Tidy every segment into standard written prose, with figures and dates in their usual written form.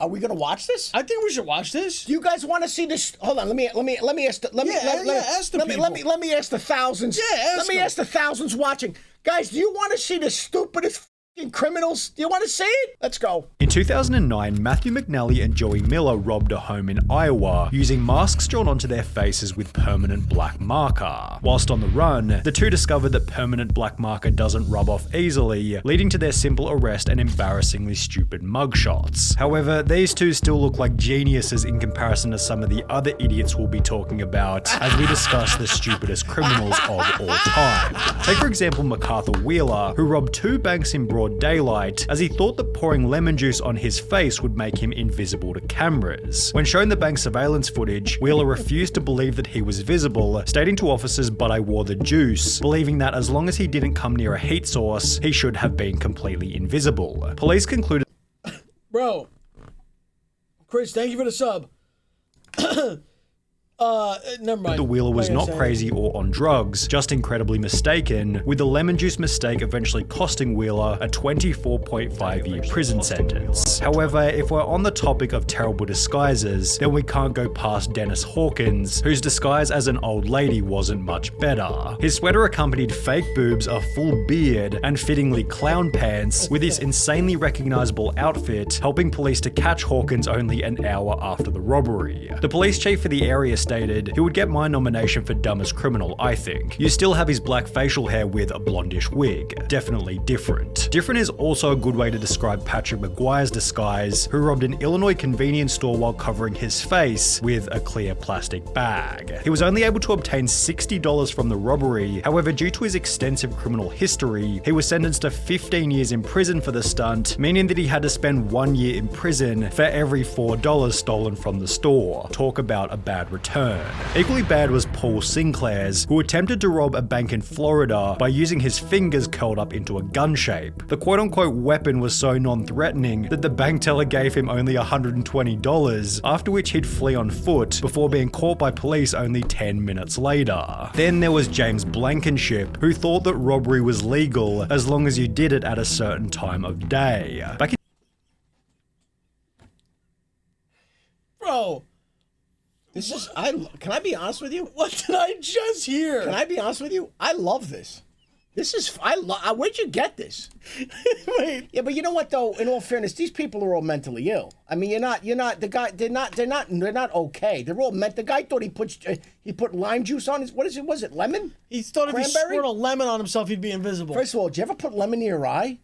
Are we gonna watch this? I think we should watch this. Do you guys want to see this? Hold on, let me ask the thousands. Let me ask the thousands watching. Guys, do you want to see the stupidest criminals? Do you want to see it? Let's go. In 2009, Matthew McNally and Joey Miller robbed a home in Iowa using masks drawn onto their faces with permanent black marker. Whilst on the run, the two discovered that permanent black marker doesn't rub off easily, leading to their simple arrest and embarrassingly stupid mugshots. However, these two still look like geniuses in comparison to some of the other idiots we'll be talking about as we discuss the stupidest criminals of all time. Take for example MacArthur Wheeler, who robbed 2 banks in broad daylight as he thought that pouring lemon juice on his face would make him invisible to cameras. When shown the bank surveillance footage, Wheeler refused to believe that he was visible, stating to officers, "But I wore the juice," believing that as long as he didn't come near a heat source, he should have been completely invisible. Police concluded. Bro. Chris, thank you for the sub. Never mind. The Wheeler was not crazy or on drugs, just incredibly mistaken, with the lemon juice mistake eventually costing Wheeler a 24.5-year prison sentence. However, if we're on the topic of terrible disguises, then we can't go past Dennis Hawkins, whose disguise as an old lady wasn't much better. His sweater accompanied fake boobs, a full beard, and fittingly clown pants, with his insanely recognizable outfit helping police to catch Hawkins only an hour after the robbery. The police chief for the area stated, "He would get my nomination for dumbest criminal, I think. You still have his black facial hair with a blondish wig. Definitely different." Different is also a good way to describe Patrick McGuire's disguise, who robbed an Illinois convenience store while covering his face with a clear plastic bag. He was only able to obtain $60 from the robbery. However, due to his extensive criminal history, he was sentenced to 15 years in prison for the stunt, meaning that he had to spend 1 year in prison for every $4 stolen from the store. Talk about a bad return. Equally bad was Paul Sinclair's, who attempted to rob a bank in Florida by using his fingers curled up into a gun shape. The quote-unquote weapon was so non-threatening that the bank teller gave him only $120, after which he'd flee on foot before being caught by police only 10 minutes later. Then there was James Blankenship, who thought that robbery was legal as long as you did it at a certain time of day. Bro. This is, can I be honest with you? What did I just hear? Can I be honest with you? I love this. This is, where'd you get this? Wait. Yeah, but you know what though, in all fairness, these people are all mentally ill. I mean, the guy, they're not okay. They're all the guy thought he put lime juice on his, was it lemon? He thought if he Cranberry? squirted a lemon on himself, he'd be invisible. First of all, did you ever put lemon in your eye?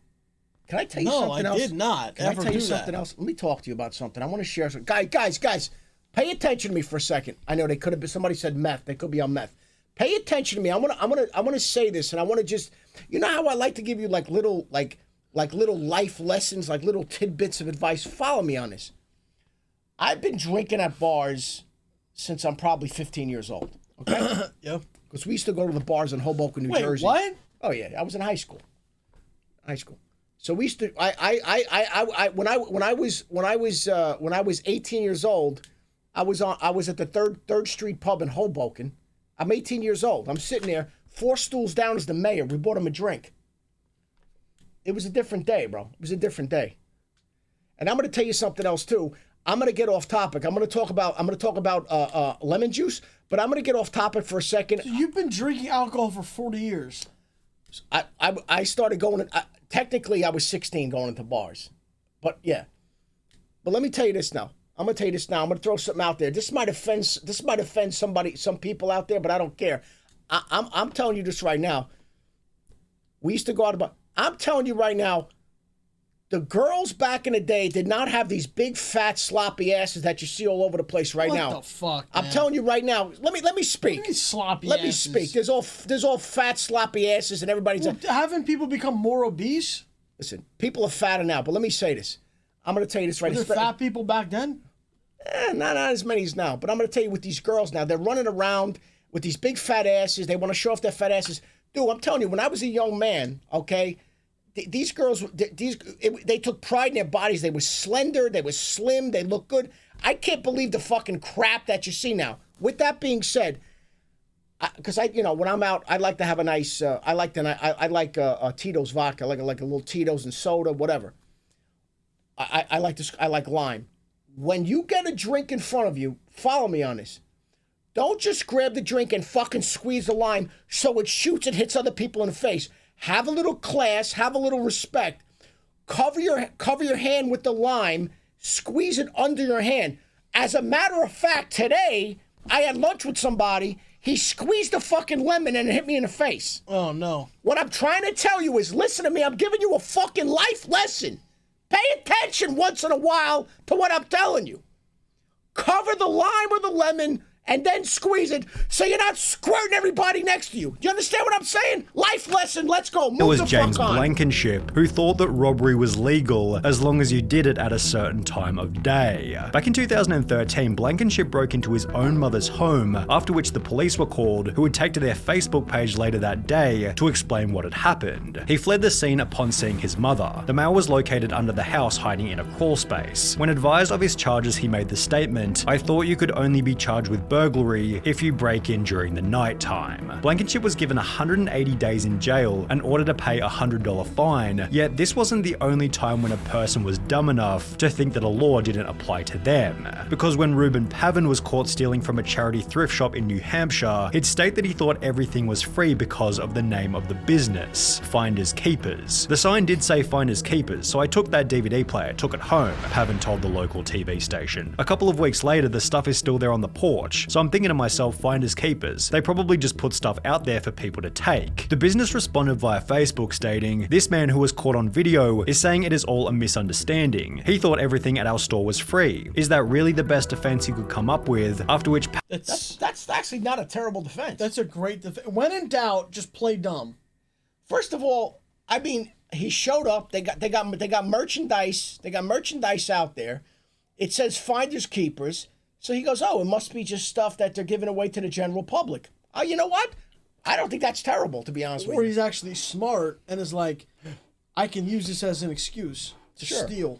Can I tell you something else? No, I did not. Can I tell you something else? Let me talk to you about something. I want to share something. Guys, pay attention to me for a second. I know they could have been, somebody said meth. They could be on meth. Pay attention to me. I want to say this, and I want to just, you know how I like to give you like little life lessons, like little tidbits of advice. Follow me on this. I've been drinking at bars since I'm probably 15 years old. Okay. Yeah. Because we used to go to the bars in Hoboken, New Jersey. What? Oh yeah, I was in high school. So we used to. When I was 18 years old, I was at the third Street pub in Hoboken. I'm 18 years old. I'm sitting there, 4 stools down is the mayor. We bought him a drink. It was a different day, bro. It was a different day. And I'm going to tell you something else too. I'm going to get off topic. I'm going to talk about lemon juice, but I'm going to get off topic for a second. So you've been drinking alcohol for 40 years. I started going. Technically, I was 16 going into bars, but yeah. But let me tell you this now. I'm gonna tell you this now. I'm gonna throw something out there. This might offend some people out there, but I don't care. I'm telling you this right now. We used to go out about. I'm telling you right now. The girls back in the day did not have these big, fat, sloppy asses that you see all over the place right now. What the fuck, I'm telling you right now. Let me speak. What do you mean sloppy Let asses? me speak. There's all fat, sloppy asses, and everybody's. Well, haven't people become more obese? Listen, people are fatter now, but let me say this. I'm going to tell you this right now. Were there fat people back then? Not as many as now, but I'm going to tell you with these girls now, they're running around with these big fat asses. They want to show off their fat asses. Dude, I'm telling you, when I was a young man, okay, these girls, they took pride in their bodies. They were slender, they were slim, they looked good. I can't believe the fucking crap that you see now. With that being said, because when I'm out, I like to have a nice, I like Tito's vodka, I like a little Tito's and soda, whatever. I like lime. when you get a drink in front of you, follow me on this. Don't just grab the drink and fucking squeeze the lime so it shoots and hits other people in the face. Have a little class, have a little respect. Cover your hand with the lime, squeeze it under your hand. As a matter of fact, today, I had lunch with somebody. He squeezed a fucking lemon and it hit me in the face. Oh, no. What I'm trying to tell you is, listen to me. I'm giving you a fucking life lesson. Pay attention once in a while to what I'm telling you. Cover the lime or the lemon and then squeeze it so you're not squirting everybody next to you. Do you understand what I'm saying? Life lesson. Let's go. Move It was the James fuck on. Blankenship who thought that robbery was legal as long as you did it at a certain time of day. Back in 2013, Blankenship broke into his own mother's home, after which the police were called, who would take to their Facebook page later that day to explain what had happened. He fled the scene upon seeing his mother. The male was located under the house hiding in a crawl space. When advised of his charges, he made the statement, "I thought you could only be charged with burglary if you break in during the night time." Blankenship was given 180 days in jail and ordered to pay a $100 fine, yet this wasn't the only time when a person was dumb enough to think that a law didn't apply to them. Because when Reuben Pavin was caught stealing from a charity thrift shop in New Hampshire, he'd state that he thought everything was free because of the name of the business, Finders Keepers. The sign did say Finders Keepers, so I took that DVD player, took it home, Pavin told the local TV station. A couple of weeks later, the stuff is still there on the porch, so I'm thinking to myself, Finders Keepers. They probably just put stuff out there for people to take. The business responded via Facebook stating, "This man who was caught on video is saying it is all a misunderstanding. He thought everything at our store was free. Is that really the best defense he could come up with?" After which That's actually not a terrible defense. That's a great defense. When in doubt, just play dumb. First of all, I mean, he showed up. They got merchandise. They got merchandise out there. It says Finders Keepers. So he goes, "Oh, it must be just stuff that they're giving away to the general public." Oh, you know what? I don't think that's terrible, to be honest with Or you. he's actually smart and is like, I can use this as an excuse to steal.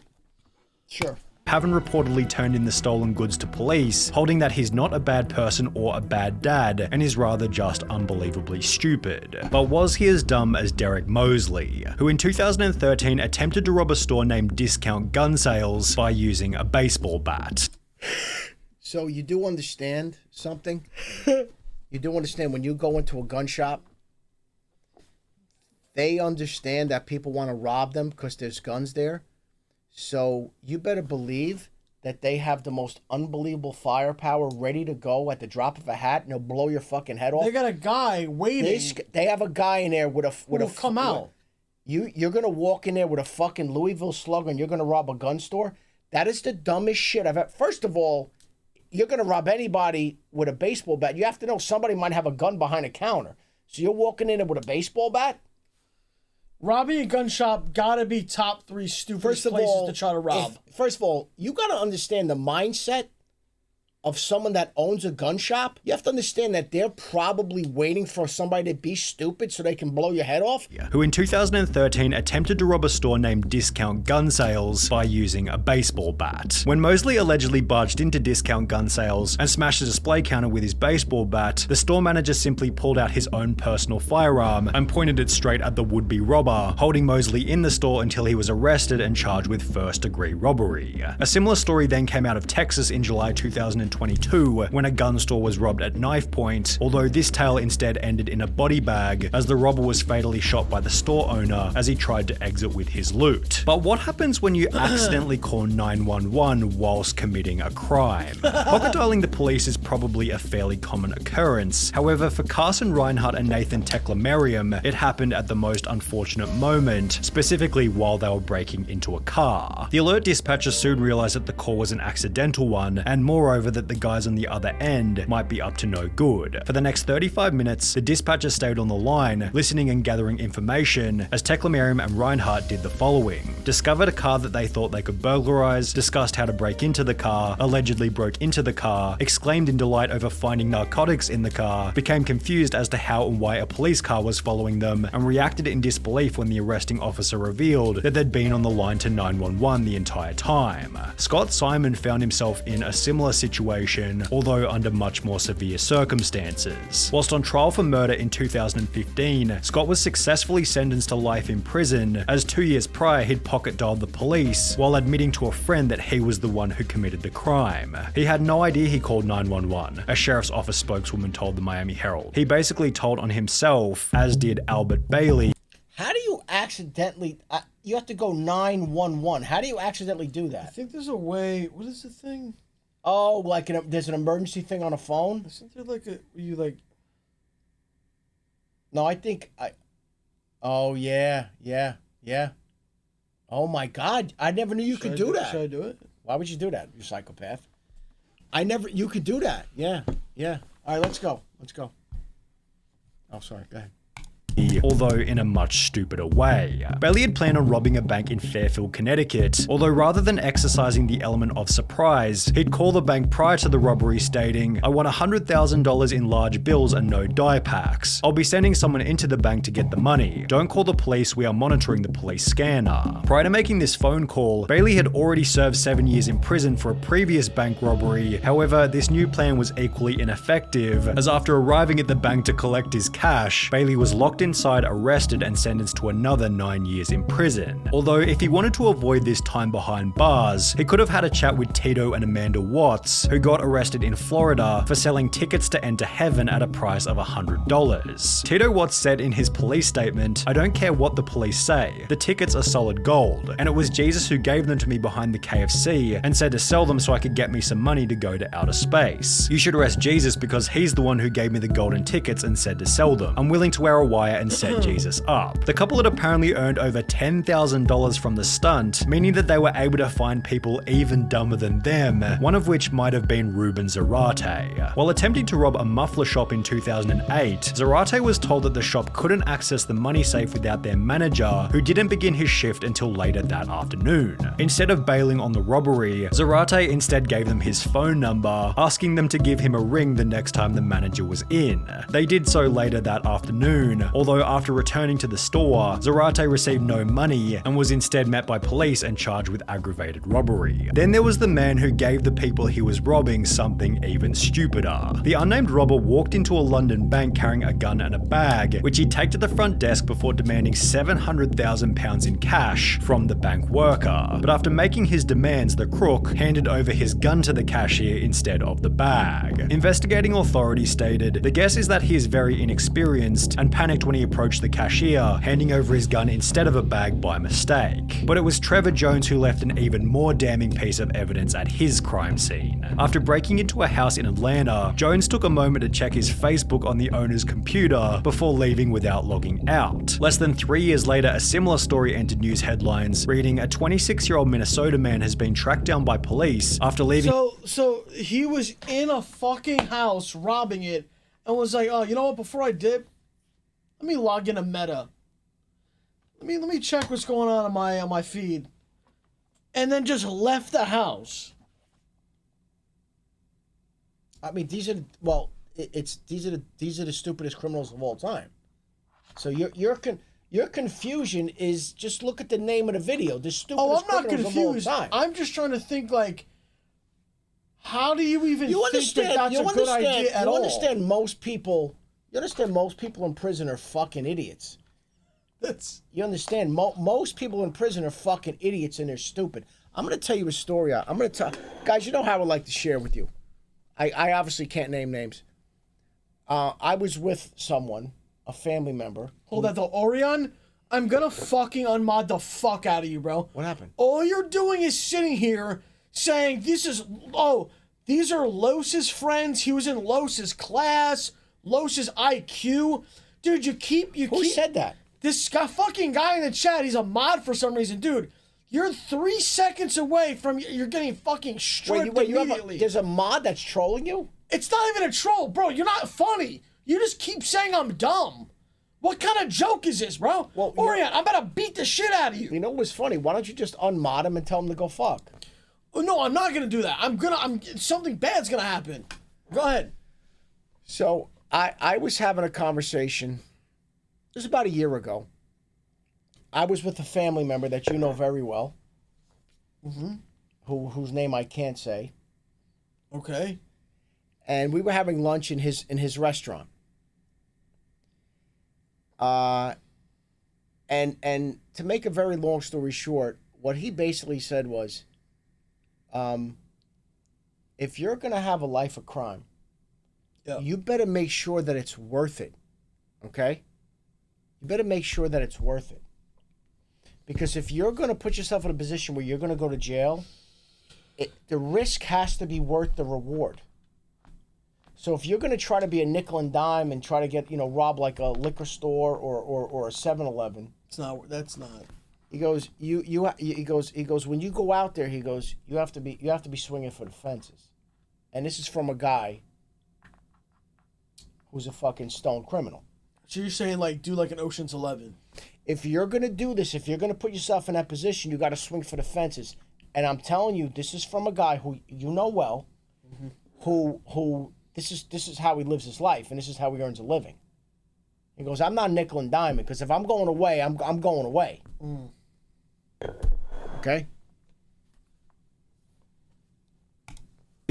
Sure. Pavin reportedly turned in the stolen goods to police, holding that he's not a bad person or a bad dad, and is rather just unbelievably stupid. But was he as dumb as Derek Mosley, who in 2013 attempted to rob a store named Discount Gun Sales by using a baseball bat? So you do understand something? You do understand when you go into a gun shop, they understand that people want to rob them because there's guns there. So you better believe that they have the most unbelievable firepower ready to go at the drop of a hat, and they'll blow your fucking head off. They got a guy waiting. They have a guy in there with a come out. You're gonna walk in there with a fucking Louisville Slugger and you're gonna rob a gun store? That is the dumbest shit I've ever. First of all, you're gonna rob anybody with a baseball bat. You have to know somebody might have a gun behind a counter. So you're walking in there with a baseball bat? Robbing a gun shop gotta be top 3 stupidest places to try to rob. First of all, you gotta understand the mindset of someone that owns a gun shop. You have to understand that they're probably waiting for somebody to be stupid so they can blow your head off. Who in 2013 attempted to rob a store named Discount Gun Sales by using a baseball bat. When Mosley allegedly barged into Discount Gun Sales and smashed a display counter with his baseball bat, the store manager simply pulled out his own personal firearm and pointed it straight at the would-be robber, holding Mosley in the store until he was arrested and charged with first-degree robbery. A similar story then came out of Texas in July 2022 when a gun store was robbed at knife point, although this tale instead ended in a body bag as the robber was fatally shot by the store owner as he tried to exit with his loot. But what happens when you accidentally call 911 whilst committing a crime? Pocket dialing the police is probably a fairly common occurrence. However, for Carson Reinhardt and Nathan Teklemariam, it happened at the most unfortunate moment, specifically while they were breaking into a car. The alert dispatcher soon realized that the call was an accidental one, and moreover that the guys on the other end might be up to no good. For the next 35 minutes, the dispatcher stayed on the line, listening and gathering information, as Teklemariam and Reinhardt did the following. Discovered a car that they thought they could burglarize, discussed how to break into the car, allegedly broke into the car, exclaimed in delight over finding narcotics in the car, became confused as to how and why a police car was following them, and reacted in disbelief when the arresting officer revealed that they'd been on the line to 911 the entire time. Scott Simon found himself in a similar situation situation, although under much more severe circumstances. Whilst on trial for murder in 2015, Scott was successfully sentenced to life in prison, as 2 years prior he'd pocket dialed the police while admitting to a friend that he was the one who committed the crime. He had no idea he called 911, a sheriff's office spokeswoman told the Miami Herald. He basically told on himself, as did Albert Bailey. How do you accidentally... you have to go 911. How do you accidentally do I that? think there's a way. What is the thing? Oh, like there's an emergency thing on a phone? Isn't there like you like... No, I think... Oh, yeah. Oh, my God. I never knew you could do that. Should I do it? Why would you do that, you psychopath? You could do that. Yeah. All right, let's go. Oh, sorry, go ahead. Although in a much stupider way. Bailey had planned on robbing a bank in Fairfield, Connecticut, although rather than exercising the element of surprise, he'd call the bank prior to the robbery stating, "I want $100,000 in large bills and no die packs. I'll be sending someone into the bank to get the money. Don't call the police, we are monitoring the police scanner." Prior to making this phone call, Bailey had already served 7 years in prison for a previous bank robbery. However, this new plan was equally ineffective, as after arriving at the bank to collect his cash, Bailey was locked inside, arrested, and sentenced to another 9 years in prison. Although if he wanted to avoid this time behind bars, he could have had a chat with Tito and Amanda Watts, who got arrested in Florida for selling tickets to enter heaven at a price of $100. Tito Watts said in his police statement, "I don't care what the police say, the tickets are solid gold, and it was Jesus who gave them to me behind the KFC and said to sell them so I could get me some money to go to outer space. You should arrest Jesus because he's the one who gave me the golden tickets and said to sell them. I'm willing to wear a wire and set Jesus up." The couple had apparently earned over $10,000 from the stunt, meaning that they were able to find people even dumber than them, one of which might have been Ruben Zarate. While attempting to rob a muffler shop in 2008, Zarate was told that the shop couldn't access the money safe without their manager, who didn't begin his shift until later that afternoon. Instead of bailing on the robbery, Zarate instead gave them his phone number, asking them to give him a ring the next time the manager was in. They did so later that afternoon, although after returning to the store, Zarate received no money and was instead met by police and charged with aggravated robbery. Then there was the man who gave the people he was robbing something even stupider. The unnamed robber walked into a London bank carrying a gun and a bag, which he'd take to the front desk before demanding £700,000 in cash from the bank worker. But after making his demands, the crook handed over his gun to the cashier instead of the bag. Investigating authorities stated, "The guess is that he is very inexperienced and panicked when he approached the cashier, handing over his gun instead of a bag by mistake." But it was Trevor Jones who left an even more damning piece of evidence at his crime scene. After breaking into a house in Atlanta, Jones took a moment to check his Facebook on the owner's computer before leaving without logging out. Less than 3 years later, a similar story entered news headlines, reading, "A 26-year-old Minnesota man has been tracked down by police after leaving..." So he was in a fucking house robbing it and was like, "Oh, you know what, before I dip, let me log into Meta. Let me check what's going on my feed." And then just left the house. I mean, these are the stupidest criminals of all time. So your confusion is just look at the name of the video. The stupidest criminals of all time. I'm just trying to think, like, how do you even think that that's a good idea at all? You understand most people in prison are fucking idiots. You understand? Most people in prison are fucking idiots and they're stupid. I'm going to tell you a story. Guys, you know how I would like to share with you. I obviously can't name names. I was with someone, a family member. Hold that though, Orion. I'm going to fucking unmod the fuck out of you, bro. What happened? All you're doing is sitting here saying these are Los's friends. He was in Los's class. Los's IQ. Dude, Who said that? This fucking guy in the chat, he's a mod for some reason. Dude, you're 3 seconds away from you're getting fucking stripped immediately. There's a mod that's trolling you? It's not even a troll, bro. You're not funny. You just keep saying I'm dumb. What kind of joke is this, bro? Well, Orion, I'm about to beat the shit out of you. You know what's funny? Why don't you just unmod him and tell him to go fuck? Oh, no, I'm not gonna do that. Something bad's gonna happen. Go ahead. So I was having a conversation. It was about a year ago. I was with a family member that you know very well, whose name I can't say. Okay. And we were having lunch in his restaurant. And to make a very long story short, what he basically said was, if you're going to have a life of crime, you better make sure that it's worth it, okay? You better make sure that it's worth it. Because if you're going to put yourself in a position where you're going to go to jail, the risk has to be worth the reward. So if you're going to try to be a nickel and dime and try to get, rob like a liquor store or a 7-Eleven. That's not. He goes, he goes, when you go out there, he goes, you have to be swinging for the fences. And this is from a guy who's a fucking stone criminal. So you're saying do like an Ocean's 11. If you're going to do this, if you're going to put yourself in that position, you got to swing for the fences. And I'm telling you, this is from a guy who you know well, who this is how he lives his life, and this is how he earns a living. He goes, I'm not nickel and diming, because if I'm going away, I'm going away. Okay?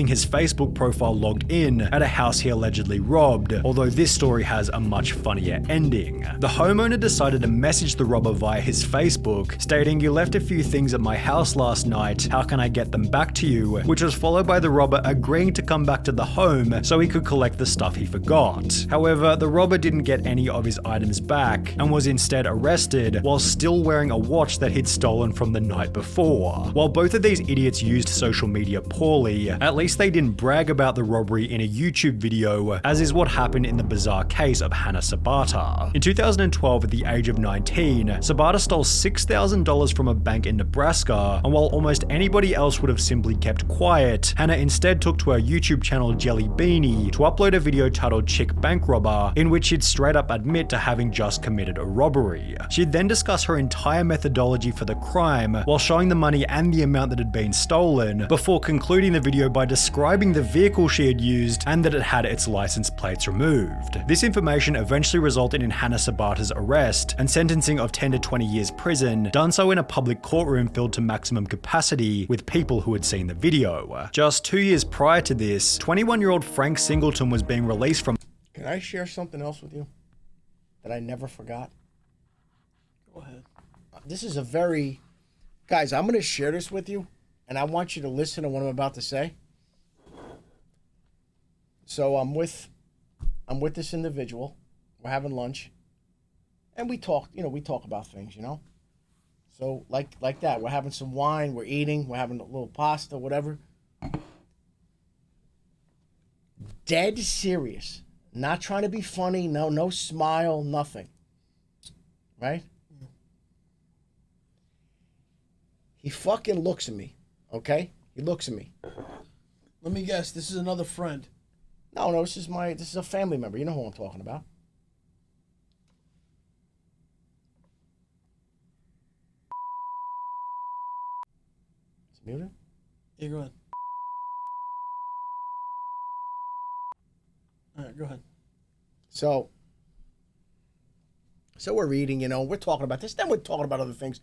His Facebook profile logged in at a house he allegedly robbed, although this story has a much funnier ending. The homeowner decided to message the robber via his Facebook, stating, "You left a few things at my house last night, how can I get them back to you?" Which was followed by the robber agreeing to come back to the home so he could collect the stuff he forgot. However, the robber didn't get any of his items back and was instead arrested while still wearing a watch that he'd stolen from the night before. While both of these idiots used social media poorly, at least they didn't brag about the robbery in a YouTube video, as is what happened in the bizarre case of Hannah Sabata. In 2012, at the age of 19, Sabata stole $6,000 from a bank in Nebraska, and while almost anybody else would have simply kept quiet, Hannah instead took to her YouTube channel Jelly Beanie to upload a video titled Chick Bank Robber, in which she'd straight up admit to having just committed a robbery. She'd then discuss her entire methodology for the crime, while showing the money and the amount that had been stolen, before concluding the video by describing the vehicle she had used and that it had its license plates removed. This information eventually resulted in Hannah Sabata's arrest and sentencing of 10 to 20 years prison, done so in a public courtroom filled to maximum capacity with people who had seen the video. Just 2 years prior to this, 21-year-old Frank Singleton was being released from... Can I share something else with you that I never forgot? Go ahead. This is a very... Guys, I'm going to share this with you, and I want you to listen to what I'm about to say. So I'm with this individual. We're having lunch, and we talk. We talk about things. So like that. We're having some wine. We're eating. We're having a little pasta, whatever. Dead serious. Not trying to be funny. No smile. Nothing. Right? He fucking looks at me. Okay? He looks at me. Let me guess. This is another friend. No, this is a family member. You know who I'm talking about. Is it muted? Yeah, go ahead. All right, go ahead. So we're eating, we're talking about this, then we're talking about other things.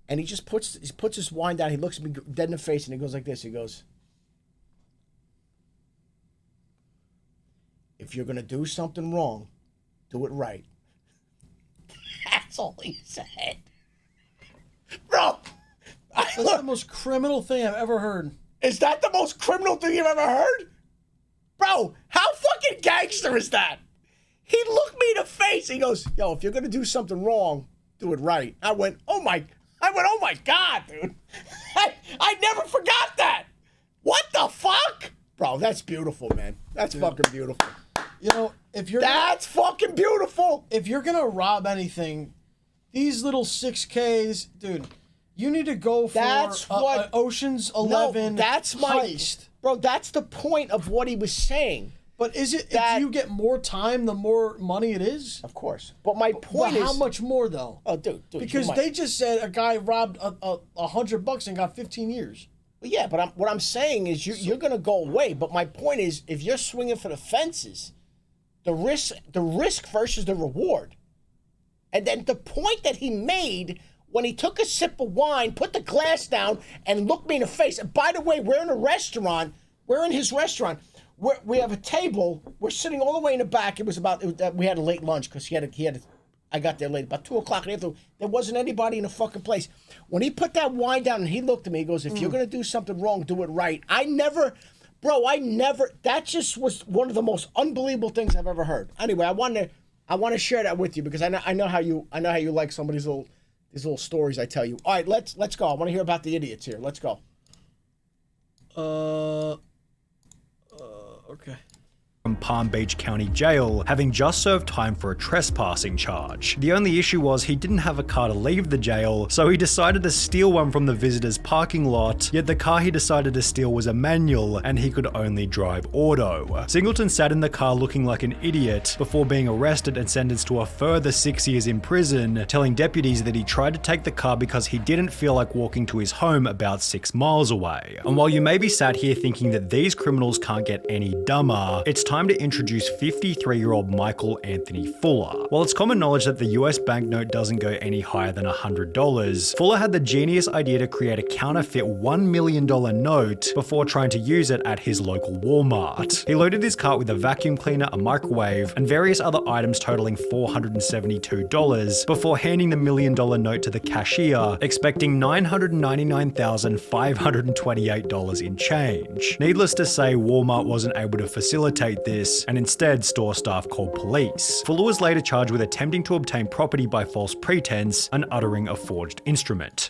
And he just puts his wine down, he looks at me dead in the face, and he goes like this, he goes, "If you're going to do something wrong, do it right." That's all he said. Bro! That's the most criminal thing I've ever heard. Is that the most criminal thing you've ever heard? Bro, how fucking gangster is that? He looked me in the face. He goes, "Yo, if you're going to do something wrong, do it right." I went, oh my God, dude. I never forgot that. What the fuck? Bro, that's beautiful, man. That's fucking beautiful. That's fucking beautiful. If you're gonna rob anything, these little 6Ks, dude, you need to go for an Ocean's 11 heist. Bro, that's the point of what he was saying. But is it if you get more time, the more money it is? Of course. But my point is... how much more, though? Oh, dude. Because they just said a guy robbed $100 and got 15 years. Well, yeah, but what I'm saying is you're going to go away. But my point is, if you're swinging for the fences, the risk versus the reward. And then the point that he made when he took a sip of wine, put the glass down, and looked me in the face. And by the way, we're in a restaurant. We're in his restaurant. We have a table. We're sitting all the way in the back. We had a late lunch because I got there late, about 2 o'clock in the afternoon. There wasn't anybody in the fucking place. When he put that wine down and he looked at me, he goes, if you're going to do something wrong, do it right. That just was one of the most unbelievable things I've ever heard. Anyway, I want to share that with you because I know how you like some of these little stories I tell you. All right, let's go. I want to hear about the idiots here. Let's go. Okay. From Palm Beach County Jail, having just served time for a trespassing charge. The only issue was he didn't have a car to leave the jail, so he decided to steal one from the visitor's parking lot, yet the car he decided to steal was a manual, and he could only drive auto. Singleton sat in the car looking like an idiot before being arrested and sentenced to a further 6 years in prison, telling deputies that he tried to take the car because he didn't feel like walking to his home about 6 miles away. And while you may be sat here thinking that these criminals can't get any dumber, it's time to introduce 53-year-old Michael Anthony Fuller. While it's common knowledge that the US banknote doesn't go any higher than $100, Fuller had the genius idea to create a counterfeit $1 million note before trying to use it at his local Walmart. He loaded his cart with a vacuum cleaner, a microwave, and various other items totaling $472 before handing the $1 million note to the cashier, expecting $999,528 in change. Needless to say, Walmart wasn't able to facilitate this, and instead store staff called police. Fuller was later charged with attempting to obtain property by false pretense and uttering a forged instrument.